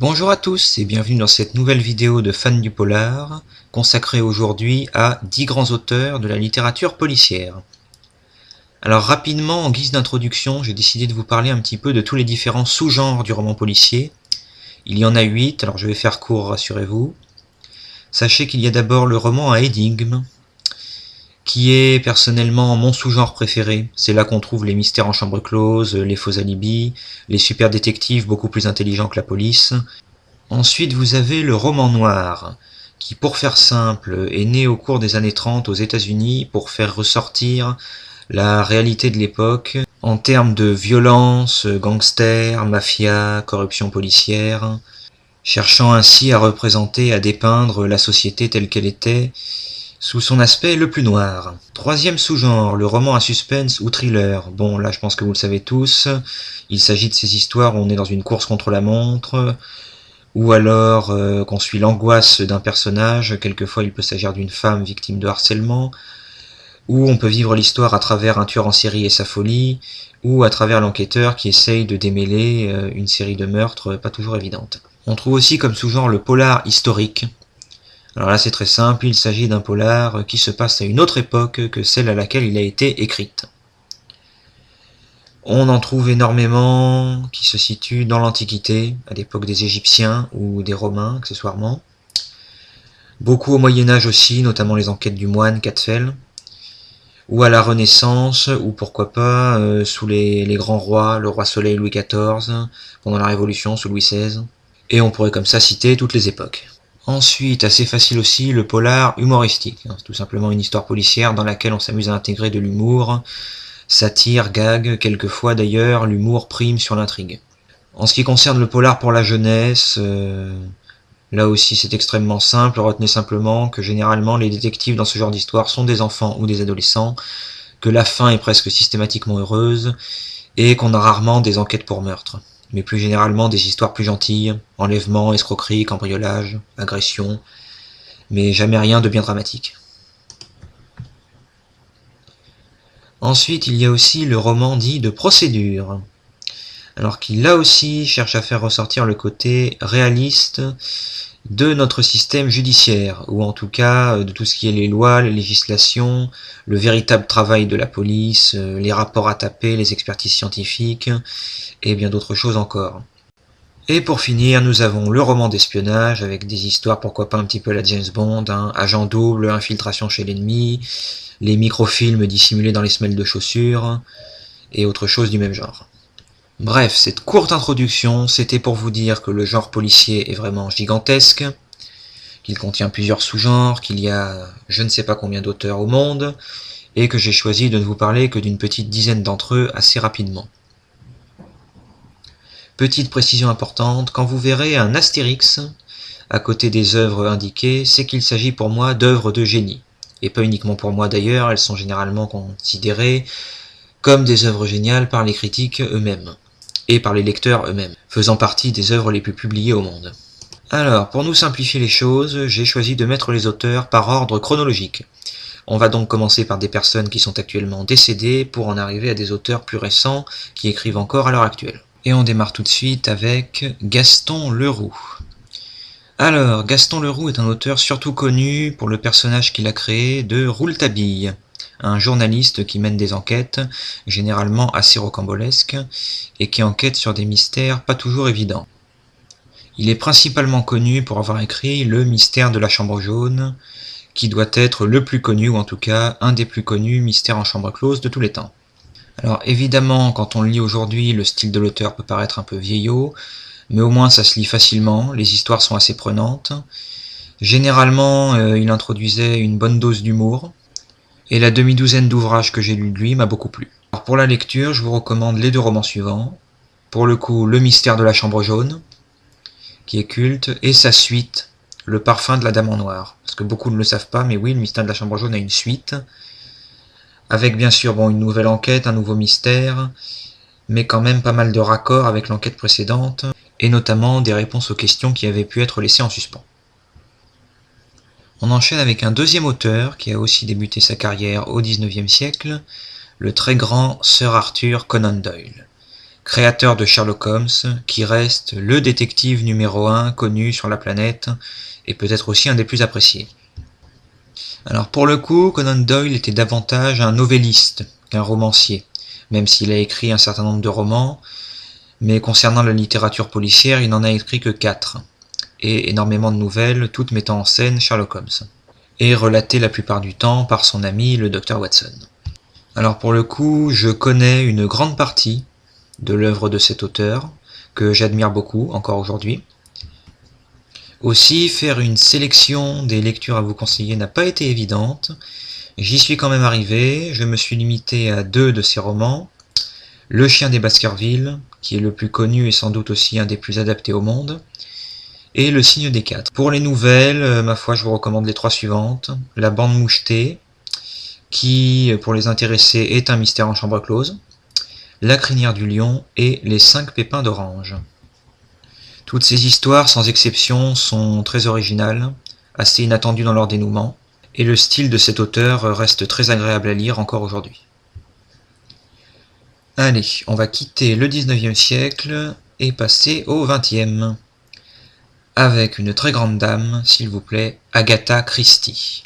Bonjour à tous et bienvenue dans cette nouvelle vidéo de fans du polar, consacrée aujourd'hui à 10 grands auteurs de la littérature policière. Alors rapidement, en guise d'introduction, j'ai décidé de vous parler un petit peu de tous les différents sous-genres du roman policier. Il y en a 8, alors je vais faire court, rassurez-vous. Sachez qu'il y a d'abord le roman à énigmes, qui est personnellement mon sous-genre préféré. C'est là qu'on trouve les mystères en chambre close, les faux alibis, les super détectives beaucoup plus intelligents que la police. Ensuite, vous avez le roman noir, qui, pour faire simple, est né au cours des années 30 aux États-Unis pour faire ressortir la réalité de l'époque en termes de violence, gangsters, mafia, corruption policière, cherchant ainsi à représenter, à dépeindre la société telle qu'elle était, sous son aspect le plus noir. Troisième sous-genre, le roman à suspense ou thriller. Bon, là je pense que vous le savez tous, il s'agit de ces histoires où on est dans une course contre la montre, ou alors qu'on suit l'angoisse d'un personnage, quelquefois il peut s'agir d'une femme victime de harcèlement, ou on peut vivre l'histoire à travers un tueur en série et sa folie, ou à travers l'enquêteur qui essaye de démêler une série de meurtres pas toujours évidentes. On trouve aussi comme sous-genre le polar historique. Alors là c'est très simple, il s'agit d'un polar qui se passe à une autre époque que celle à laquelle il a été écrite. On en trouve énormément qui se situent dans l'Antiquité, à l'époque des Égyptiens ou des Romains accessoirement. Beaucoup au Moyen-Âge aussi, notamment les enquêtes du moine Cadfael. Ou à la Renaissance, ou pourquoi pas sous les grands rois, le roi Soleil Louis XIV, pendant la Révolution sous Louis XVI. Et on pourrait comme ça citer toutes les époques. Ensuite, assez facile aussi, le polar humoristique. C'est tout simplement une histoire policière dans laquelle on s'amuse à intégrer de l'humour, satire, gag, quelquefois d'ailleurs, l'humour prime sur l'intrigue. En ce qui concerne le polar pour la jeunesse, là aussi c'est extrêmement simple, retenez simplement que généralement les détectives dans ce genre d'histoire sont des enfants ou des adolescents, que la fin est presque systématiquement heureuse, et qu'on a rarement des enquêtes pour meurtre, mais plus généralement des histoires plus gentilles, enlèvement, escroquerie, cambriolage, agression, mais jamais rien de bien dramatique. Ensuite, il y a aussi le roman dit de procédure, alors qui là aussi cherche à faire ressortir le côté réaliste de notre système judiciaire, ou en tout cas de tout ce qui est les lois, les législations, le véritable travail de la police, les rapports à taper, les expertises scientifiques, et bien d'autres choses encore. Et pour finir, nous avons le roman d'espionnage, avec des histoires pourquoi pas un petit peu à la James Bond, agent double, infiltration chez l'ennemi, les microfilms dissimulés dans les semelles de chaussures, et autre chose du même genre. Bref, cette courte introduction, c'était pour vous dire que le genre policier est vraiment gigantesque, qu'il contient plusieurs sous-genres, qu'il y a je ne sais pas combien d'auteurs au monde, et que j'ai choisi de ne vous parler que d'une petite dizaine d'entre eux assez rapidement. Petite précision importante, quand vous verrez un astérix à côté des œuvres indiquées, c'est qu'il s'agit pour moi d'œuvres de génie. Et pas uniquement pour moi d'ailleurs, elles sont généralement considérées comme des œuvres géniales par les critiques eux-mêmes, et par les lecteurs eux-mêmes, faisant partie des œuvres les plus publiées au monde. Alors, pour nous simplifier les choses, j'ai choisi de mettre les auteurs par ordre chronologique. On va donc commencer par des personnes qui sont actuellement décédées, pour en arriver à des auteurs plus récents, qui écrivent encore à l'heure actuelle. Et on démarre tout de suite avec Gaston Leroux. Alors, Gaston Leroux est un auteur surtout connu pour le personnage qu'il a créé de Rouletabille, un journaliste qui mène des enquêtes, généralement assez rocambolesques, et qui enquête sur des mystères pas toujours évidents. Il est principalement connu pour avoir écrit Le mystère de la chambre jaune, qui doit être le plus connu, ou en tout cas un des plus connus mystères en chambre close de tous les temps. Alors évidemment, quand on le lit aujourd'hui, le style de l'auteur peut paraître un peu vieillot, mais au moins ça se lit facilement, les histoires sont assez prenantes. Généralement, il introduisait une bonne dose d'humour, et la demi-douzaine d'ouvrages que j'ai lus de lui m'a beaucoup plu. Alors pour la lecture, je vous recommande les deux romans suivants. Pour le coup, Le mystère de la chambre jaune, qui est culte, et sa suite, Le parfum de la dame en noir. Parce que beaucoup ne le savent pas, mais oui, Le mystère de la chambre jaune a une suite, avec bien sûr une nouvelle enquête, un nouveau mystère, mais quand même pas mal de raccords avec l'enquête précédente, et notamment des réponses aux questions qui avaient pu être laissées en suspens. On enchaîne avec un deuxième auteur qui a aussi débuté sa carrière au XIXe siècle, le très grand Sir Arthur Conan Doyle, créateur de Sherlock Holmes, qui reste le détective numéro 1 connu sur la planète, et peut-être aussi un des plus appréciés. Alors pour le coup, Conan Doyle était davantage un novelliste qu'un romancier, même s'il a écrit un certain nombre de romans, mais concernant la littérature policière, il n'en a écrit que 4, et énormément de nouvelles, toutes mettant en scène Sherlock Holmes, et relatées la plupart du temps par son ami le Dr Watson. Alors pour le coup, je connais une grande partie de l'œuvre de cet auteur, que j'admire beaucoup encore aujourd'hui. Aussi, faire une sélection des lectures à vous conseiller n'a pas été évidente. J'y suis quand même arrivé, je me suis limité à 2 de ses romans. Le Chien des Baskerville, qui est le plus connu et sans doute aussi un des plus adaptés au monde, et Le Signe des 4. Pour les nouvelles, ma foi, je vous recommande les 3 suivantes. La Bande mouchetée, qui, pour les intéressés, est un mystère en chambre close. La Crinière du Lion et Les 5 pépins d'orange. Toutes ces histoires, sans exception, sont très originales, assez inattendues dans leur dénouement, et le style de cet auteur reste très agréable à lire encore aujourd'hui. Allez, on va quitter le 19e siècle et passer au 20e, avec une très grande dame, s'il vous plaît, Agatha Christie.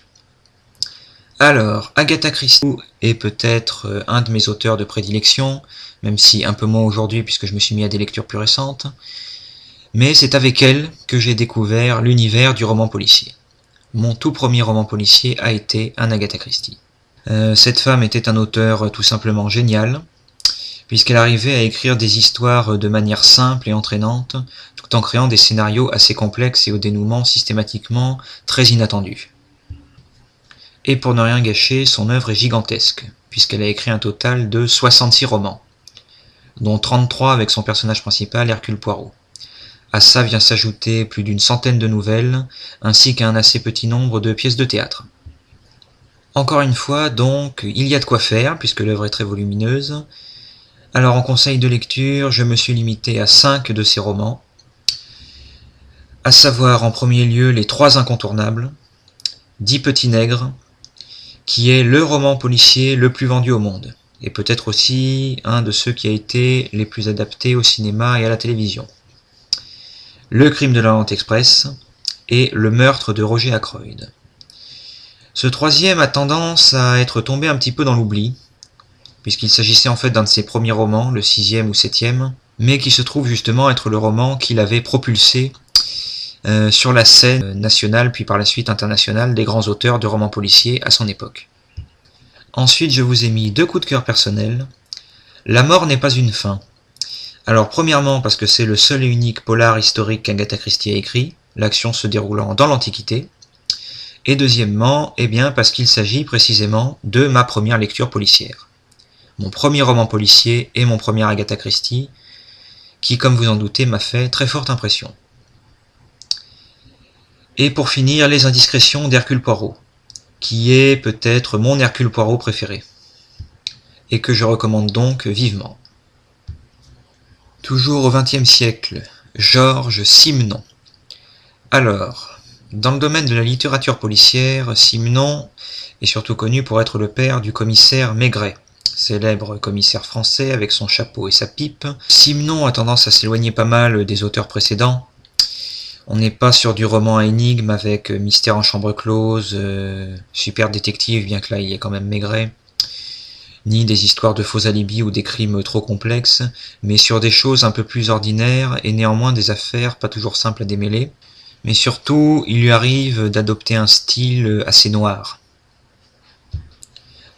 Alors, Agatha Christie est peut-être un de mes auteurs de prédilection, même si un peu moins aujourd'hui puisque je me suis mis à des lectures plus récentes, mais c'est avec elle que j'ai découvert l'univers du roman policier. Mon tout premier roman policier a été un Agatha Christie. Cette femme était un auteur tout simplement génial, puisqu'elle arrivait à écrire des histoires de manière simple et entraînante, tout en créant des scénarios assez complexes et au dénouement systématiquement très inattendu. Et pour ne rien gâcher, son œuvre est gigantesque, puisqu'elle a écrit un total de 66 romans, dont 33 avec son personnage principal, Hercule Poirot. À ça vient s'ajouter plus d'une centaine de nouvelles, ainsi qu'un assez petit nombre de pièces de théâtre. Encore une fois, donc, il y a de quoi faire, puisque l'œuvre est très volumineuse. Alors en conseil de lecture, je me suis limité à 5 de ces romans, à savoir en premier lieu Les 3 incontournables, 10 petits nègres, qui est le roman policier le plus vendu au monde, et peut-être aussi un de ceux qui a été les plus adaptés au cinéma et à la télévision. Le crime de l'Orient Express et Le meurtre de Roger Ackroyd. Ce troisième a tendance à être tombé un petit peu dans l'oubli, puisqu'il s'agissait en fait d'un de ses premiers romans, le 6e ou 7e, mais qui se trouve justement être le roman qui l'avait propulsé sur la scène nationale, puis par la suite internationale, des grands auteurs de romans policiers à son époque. Ensuite, je vous ai mis 2 coups de cœur personnels. La mort n'est pas une fin. Alors, premièrement, parce que c'est le seul et unique polar historique qu'Agatha Christie a écrit, l'action se déroulant dans l'Antiquité. Et deuxièmement, eh bien, parce qu'il s'agit précisément de ma première lecture policière. Mon premier roman policier et mon premier Agatha Christie, qui, comme vous en doutez, m'a fait très forte impression. Et pour finir, Les indiscrétions d'Hercule Poirot, qui est peut-être mon Hercule Poirot préféré, et que je recommande donc vivement. Toujours au XXe siècle, Georges Simenon. Alors, dans le domaine de la littérature policière, Simenon est surtout connu pour être le père du commissaire Maigret, célèbre commissaire français avec son chapeau et sa pipe. Simenon a tendance à s'éloigner pas mal des auteurs précédents. On n'est pas sur du roman à énigme avec mystère en chambre close, super détective, bien que là il y ait quand même Maigret, ni des histoires de faux alibis ou des crimes trop complexes, mais sur des choses un peu plus ordinaires et néanmoins des affaires pas toujours simples à démêler. Mais surtout, il lui arrive d'adopter un style assez noir,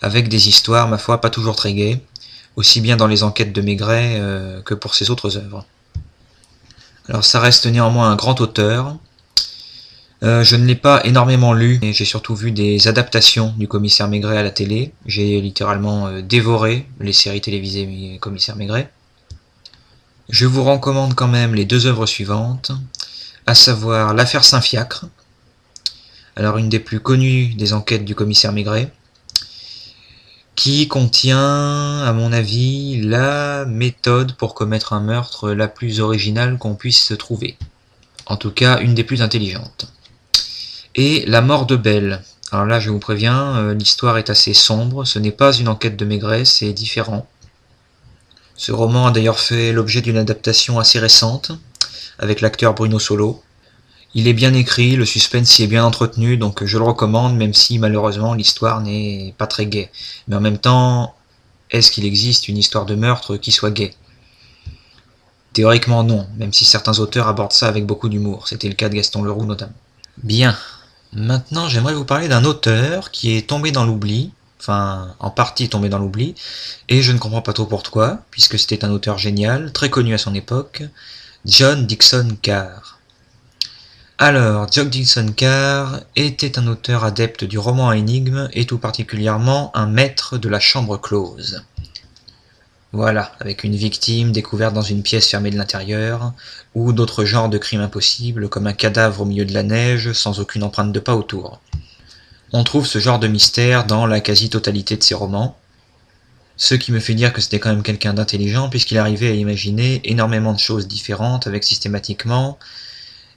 avec des histoires, ma foi, pas toujours très gaies, aussi bien dans les enquêtes de Maigret que pour ses autres œuvres. Alors ça reste néanmoins un grand auteur. Je ne l'ai pas énormément lu, et j'ai surtout vu des adaptations du commissaire Maigret à la télé. J'ai littéralement dévoré les séries télévisées du commissaire Maigret. Je vous recommande quand même les 2 œuvres suivantes, à savoir L'affaire Saint-Fiacre, alors une des plus connues des enquêtes du commissaire Maigret, qui contient, à mon avis, la méthode pour commettre un meurtre la plus originale qu'on puisse trouver. En tout cas, une des plus intelligentes. Et La mort de Belle. Alors là, je vous préviens, l'histoire est assez sombre, ce n'est pas une enquête de Maigret, c'est différent. Ce roman a d'ailleurs fait l'objet d'une adaptation assez récente, avec l'acteur Bruno Solo. Il est bien écrit, le suspense y est bien entretenu, donc je le recommande, même si malheureusement l'histoire n'est pas très gaie. Mais en même temps, est-ce qu'il existe une histoire de meurtre qui soit gaie? Théoriquement non, même si certains auteurs abordent ça avec beaucoup d'humour. C'était le cas de Gaston Leroux notamment. Bien, maintenant j'aimerais vous parler d'un auteur qui est tombé dans l'oubli, enfin en partie tombé dans l'oubli, et je ne comprends pas trop pourquoi, puisque c'était un auteur génial, très connu à son époque, John Dickson Carr. Alors, John Dickson Carr était un auteur adepte du roman à énigmes, et tout particulièrement un maître de la chambre close. Voilà, avec une victime découverte dans une pièce fermée de l'intérieur, ou d'autres genres de crimes impossibles, comme un cadavre au milieu de la neige, sans aucune empreinte de pas autour. On trouve ce genre de mystère dans la quasi-totalité de ses romans, ce qui me fait dire que c'était quand même quelqu'un d'intelligent, puisqu'il arrivait à imaginer énormément de choses différentes, avec systématiquement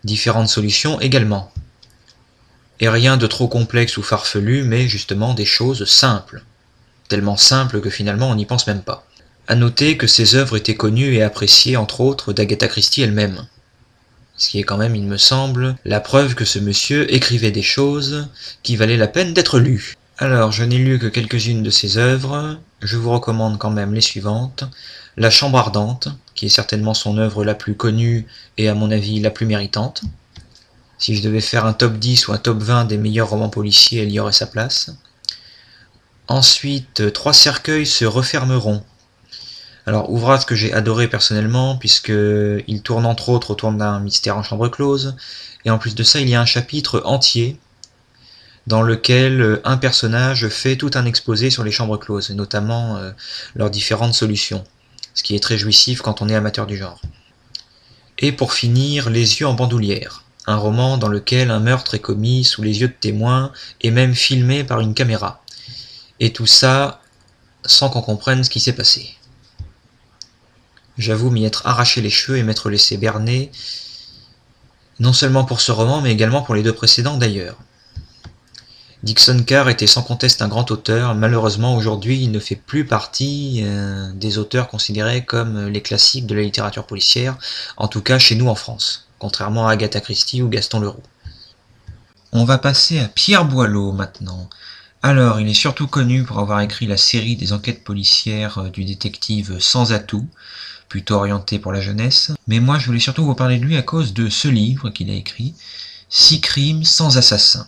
différentes solutions également. Et rien de trop complexe ou farfelu, mais justement des choses simples. Tellement simples que finalement on n'y pense même pas. À noter que ses œuvres étaient connues et appréciées entre autres d'Agatha Christie elle-même. Ce qui est quand même, il me semble, la preuve que ce monsieur écrivait des choses qui valaient la peine d'être lues. Alors, je n'ai lu que quelques-unes de ses œuvres, je vous recommande quand même les suivantes. La Chambre ardente, qui est certainement son œuvre la plus connue et à mon avis la plus méritante. Si je devais faire un top 10 ou un top 20 des meilleurs romans policiers, elle y aurait sa place. Ensuite, Trois cercueils se refermeront. Alors, ouvrage que j'ai adoré personnellement, puisqu'il tourne entre autres autour d'un mystère en chambre close, et en plus de ça, il y a un chapitre entier dans lequel un personnage fait tout un exposé sur les chambres closes, et notamment leurs différentes solutions, ce qui est très jouissif quand on est amateur du genre. Et pour finir, Les yeux en bandoulière, un roman dans lequel un meurtre est commis sous les yeux de témoins, et même filmé par une caméra. Et tout ça sans qu'on comprenne ce qui s'est passé. J'avoue m'y être arraché les cheveux et m'être laissé berner, non seulement pour ce roman, mais également pour les deux précédents d'ailleurs. Dickson Carr était sans conteste un grand auteur, malheureusement aujourd'hui il ne fait plus partie des auteurs considérés comme les classiques de la littérature policière, en tout cas chez nous en France, contrairement à Agatha Christie ou Gaston Leroux. On va passer à Pierre Boileau maintenant. Alors, il est surtout connu pour avoir écrit la série des enquêtes policières du détective Sans atout, plutôt orienté pour la jeunesse, mais moi je voulais surtout vous parler de lui à cause de ce livre qu'il a écrit, 6 crimes sans assassin.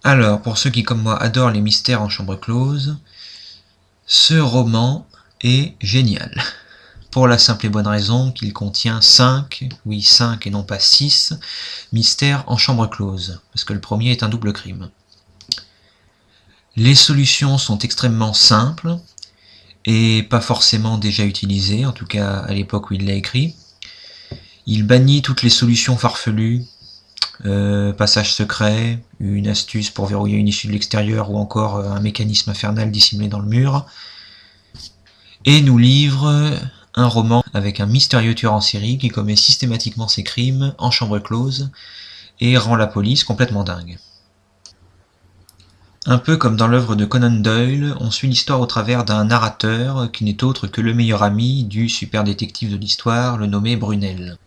Alors, pour ceux qui comme moi adorent les mystères en chambre close, ce roman est génial. Pour la simple et bonne raison qu'il contient 5 et non pas 6 mystères en chambre close, parce que le premier est un double crime. Les solutions sont extrêmement simples, et pas forcément déjà utilisées, en tout cas à l'époque où il l'a écrit. Il bannit toutes les solutions farfelues, passage secret, une astuce pour verrouiller une issue de l'extérieur ou encore un mécanisme infernal dissimulé dans le mur, et nous livre un roman avec un mystérieux tueur en série qui commet systématiquement ses crimes en chambre close et rend la police complètement dingue. Un peu comme dans l'œuvre de Conan Doyle, on suit l'histoire au travers d'un narrateur qui n'est autre que le meilleur ami du super détective de l'histoire, le nommé Brunel.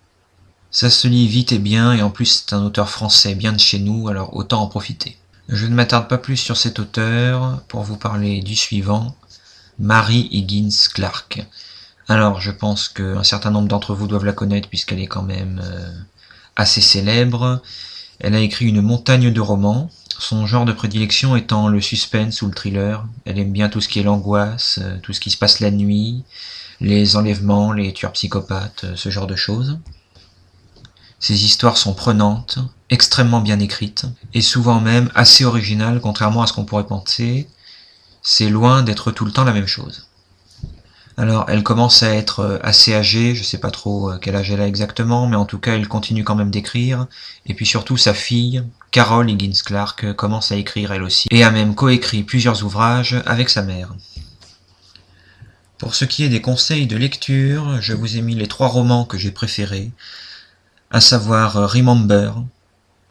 Ça se lit vite et bien, et en plus c'est un auteur français bien de chez nous, alors autant en profiter. Je ne m'attarde pas plus sur cet auteur pour vous parler du suivant, Mary Higgins Clark. Alors je pense qu'un certain nombre d'entre vous doivent la connaître puisqu'elle est quand même assez célèbre. Elle a écrit une montagne de romans, son genre de prédilection étant le suspense ou le thriller. Elle aime bien tout ce qui est l'angoisse, tout ce qui se passe la nuit, les enlèvements, les tueurs psychopathes, ce genre de choses. Ces histoires sont prenantes, extrêmement bien écrites, et souvent même assez originales, contrairement à ce qu'on pourrait penser. C'est loin d'être tout le temps la même chose. Alors, elle commence à être assez âgée, je sais pas trop quel âge elle a exactement, mais en tout cas, elle continue quand même d'écrire. Et puis surtout, sa fille, Carol Higgins Clark, commence à écrire elle aussi, et a même coécrit plusieurs ouvrages avec sa mère. Pour ce qui est des conseils de lecture, je vous ai mis les 3 romans que j'ai préférés, à savoir Remember,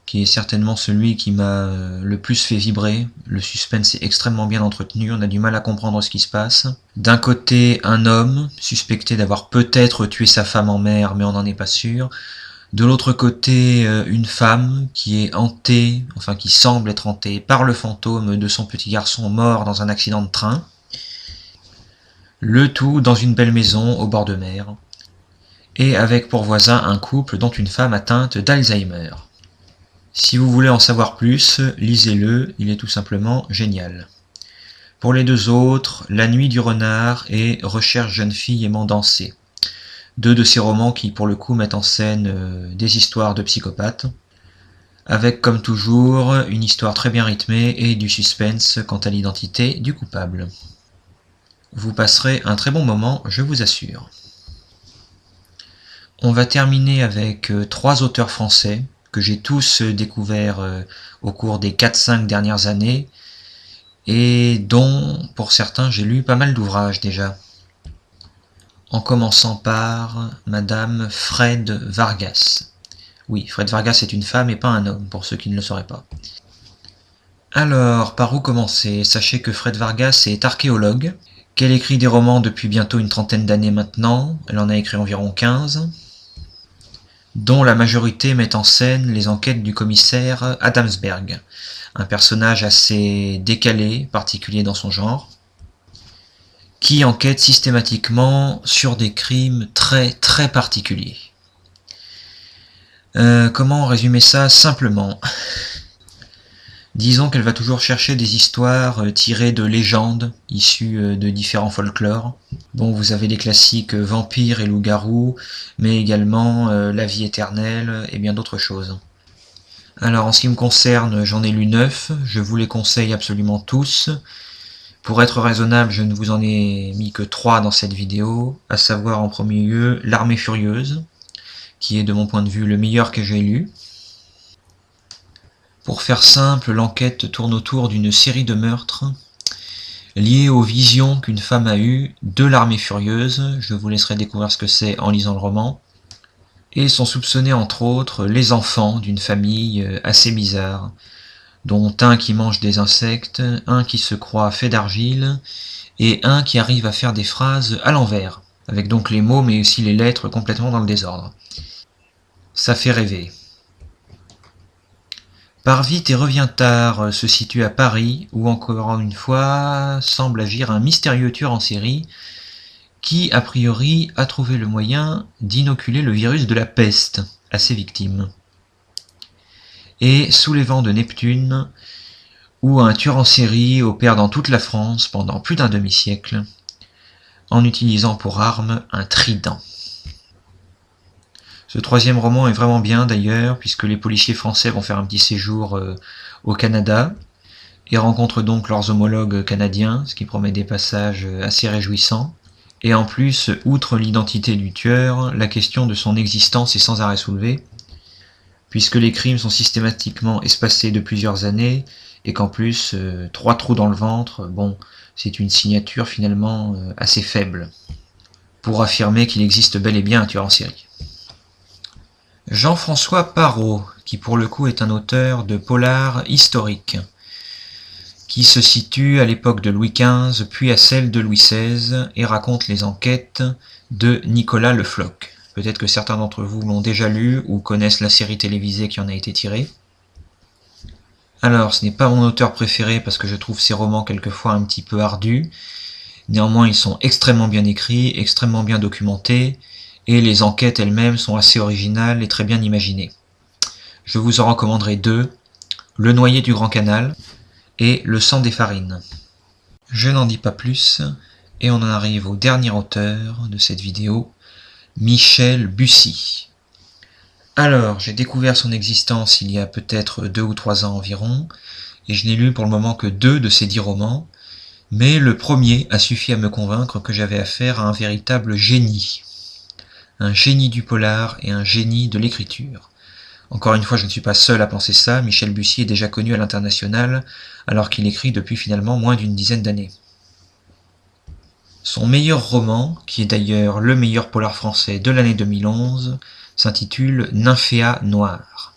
qui est certainement celui qui m'a le plus fait vibrer. Le suspense est extrêmement bien entretenu, on a du mal à comprendre ce qui se passe. D'un côté, un homme, suspecté d'avoir peut-être tué sa femme en mer, mais on n'en est pas sûr. De l'autre côté, une femme qui est hantée, enfin qui semble être hantée par le fantôme de son petit garçon mort dans un accident de train. Le tout dans une belle maison au bord de mer, et avec pour voisin un couple dont une femme atteinte d'Alzheimer. Si vous voulez en savoir plus, lisez-le, il est tout simplement génial. Pour les deux autres, La Nuit du Renard et Recherche jeune fille aimant danser. Deux de ces romans qui pour le coup mettent en scène des histoires de psychopathes, avec comme toujours une histoire très bien rythmée et du suspense quant à l'identité du coupable. Vous passerez un très bon moment, je vous assure. On va terminer avec 3 auteurs français que j'ai tous découverts au cours des 4-5 dernières années et dont, pour certains, j'ai lu pas mal d'ouvrages déjà. En commençant par Madame Fred Vargas. Oui, Fred Vargas est une femme et pas un homme, pour ceux qui ne le sauraient pas. Alors, par où commencer? Sachez que Fred Vargas est archéologue, qu'elle écrit des romans depuis bientôt une trentaine d'années maintenant, elle en a écrit environ 15, dont la majorité met en scène les enquêtes du commissaire Adamsberg, un personnage assez décalé, particulier dans son genre, qui enquête systématiquement sur des crimes très très particuliers. Comment résumer ça simplement? Disons qu'elle va toujours chercher des histoires tirées de légendes, issues de différents folklores. Bon, vous avez les classiques vampires et loups-garous, mais également la vie éternelle et bien d'autres choses. Alors en ce qui me concerne, j'en ai lu 9, je vous les conseille absolument tous. Pour être raisonnable, je ne vous en ai mis que 3 dans cette vidéo, à savoir en premier lieu L'Armée Furieuse, qui est de mon point de vue le meilleur que j'ai lu. Pour faire simple, l'enquête tourne autour d'une série de meurtres liés aux visions qu'une femme a eues de l'Armée Furieuse, je vous laisserai découvrir ce que c'est en lisant le roman, et sont soupçonnés entre autres les enfants d'une famille assez bizarre, dont un qui mange des insectes, un qui se croit fait d'argile, et un qui arrive à faire des phrases à l'envers, avec donc les mots mais aussi les lettres complètement dans le désordre. Ça fait rêver. Pars vite et reviens tard se situe à Paris, où encore une fois semble agir un mystérieux tueur en série qui, a priori, a trouvé le moyen d'inoculer le virus de la peste à ses victimes. Et Sous les vents de Neptune, où un tueur en série opère dans toute la France pendant plus d'un demi-siècle, en utilisant pour arme un trident. Ce 3e roman est vraiment bien d'ailleurs, puisque les policiers français vont faire un petit séjour au Canada, et rencontrent donc leurs homologues canadiens, ce qui promet des passages assez réjouissants. Et en plus, outre l'identité du tueur, la question de son existence est sans arrêt soulevée, puisque les crimes sont systématiquement espacés de plusieurs années, et qu'en plus, 3 trous dans le ventre, bon, c'est une signature finalement assez faible, pour affirmer qu'il existe bel et bien un tueur en série. Jean-François Parrot, qui pour le coup est un auteur de polar historique, qui se situe à l'époque de Louis XV, puis à celle de Louis XVI, et raconte les enquêtes de Nicolas Le Floch. Peut-être que certains d'entre vous l'ont déjà lu, ou connaissent la série télévisée qui en a été tirée. Alors, ce n'est pas mon auteur préféré, parce que je trouve ses romans quelquefois un petit peu ardus. Néanmoins, ils sont extrêmement bien écrits, extrêmement bien documentés, et les enquêtes elles-mêmes sont assez originales et très bien imaginées. Je vous en recommanderai 2, Le Noyé du Grand Canal et Le Sang des Farines. Je n'en dis pas plus, et on en arrive au dernier auteur de cette vidéo, Michel Bussy. Alors, j'ai découvert son existence il y a peut-être 2 ou 3 ans environ, et je n'ai lu pour le moment que 2 de ses 10 romans, mais le premier a suffi à me convaincre que j'avais affaire à un véritable génie. Un génie du polar et un génie de l'écriture. Encore une fois, je ne suis pas seul à penser ça, Michel Bussy est déjà connu à l'international, alors qu'il écrit depuis finalement moins d'une dizaine d'années. Son meilleur roman, qui est d'ailleurs le meilleur polar français de l'année 2011, s'intitule Nymphéa Noire.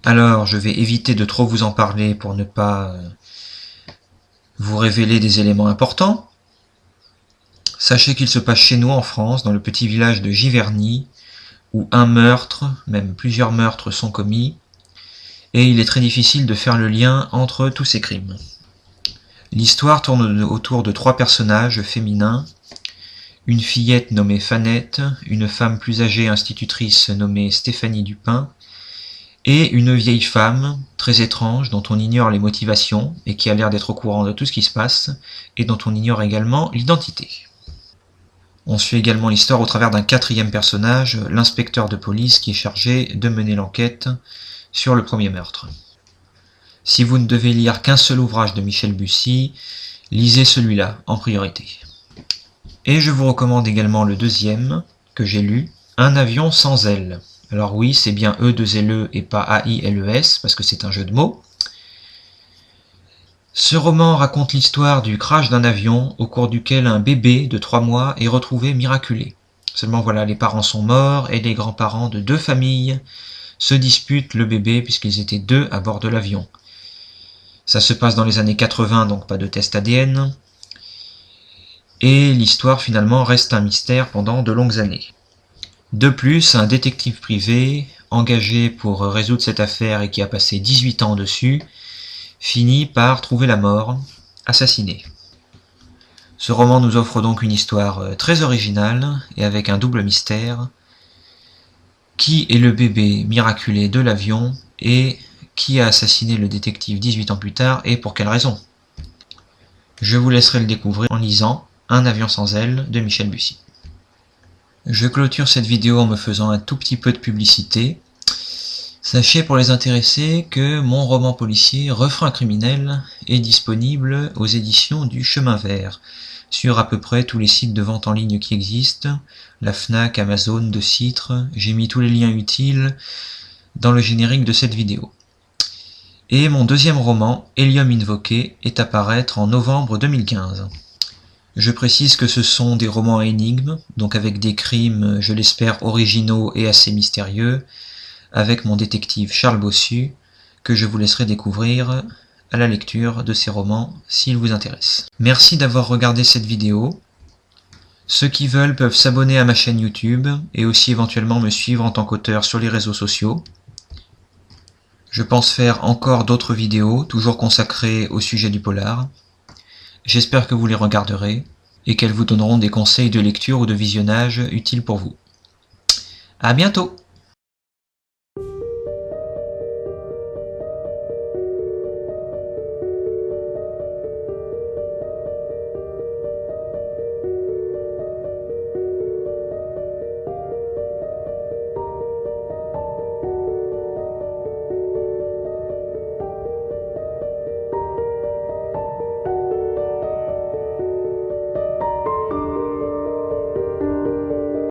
Alors, je vais éviter de trop vous en parler pour ne pas vous révéler des éléments importants. Sachez qu'il se passe chez nous en France, dans le petit village de Giverny, où un meurtre, même plusieurs meurtres sont commis, et il est très difficile de faire le lien entre tous ces crimes. L'histoire tourne autour de 3 personnages féminins, une fillette nommée Fanette, une femme plus âgée institutrice nommée Stéphanie Dupin, et une vieille femme, très étrange, dont on ignore les motivations, et qui a l'air d'être au courant de tout ce qui se passe, et dont on ignore également l'identité. On suit également l'histoire au travers d'un 4e personnage, l'inspecteur de police qui est chargé de mener l'enquête sur le premier meurtre. Si vous ne devez lire qu'un seul ouvrage de Michel Bussy, lisez celui-là en priorité. Et je vous recommande également le 2e, que j'ai lu, Un avion sans ailes. Alors oui, c'est bien E2LE et pas AILES, parce que c'est un jeu de mots. Ce roman raconte l'histoire du crash d'un avion au cours duquel un bébé de 3 mois est retrouvé miraculé. Seulement voilà, les parents sont morts et les grands-parents de 2 familles se disputent le bébé puisqu'ils étaient 2 à bord de l'avion. Ça se passe dans les années 80, donc pas de test ADN. Et l'histoire finalement reste un mystère pendant de longues années. De plus, un détective privé, engagé pour résoudre cette affaire et qui a passé 18 ans dessus, finit par trouver la mort, assassiné. Ce roman nous offre donc une histoire très originale et avec un double mystère. Qui est le bébé miraculé de l'avion et qui a assassiné le détective 18 ans plus tard et pour quelle raison? Je vous laisserai le découvrir en lisant Un avion sans ailes de Michel Bussy. Je clôture cette vidéo en me faisant un tout petit peu de publicité. Sachez pour les intéressés que mon roman policier Refrain criminel est disponible aux éditions du Chemin Vert sur à peu près tous les sites de vente en ligne qui existent, la Fnac, Amazon, De Citre. J'ai mis tous les liens utiles dans le générique de cette vidéo. Et mon 2e roman, Hélium Invoqué, est à paraître en novembre 2015. Je précise que ce sont des romans à énigmes, donc avec des crimes, je l'espère, originaux et assez mystérieux, avec mon détective Charles Bossu, que je vous laisserai découvrir à la lecture de ces romans s'ils vous intéressent. Merci d'avoir regardé cette vidéo. Ceux qui veulent peuvent s'abonner à ma chaîne YouTube et aussi éventuellement me suivre en tant qu'auteur sur les réseaux sociaux. Je pense faire encore d'autres vidéos, toujours consacrées au sujet du polar. J'espère que vous les regarderez et qu'elles vous donneront des conseils de lecture ou de visionnage utiles pour vous. À bientôt!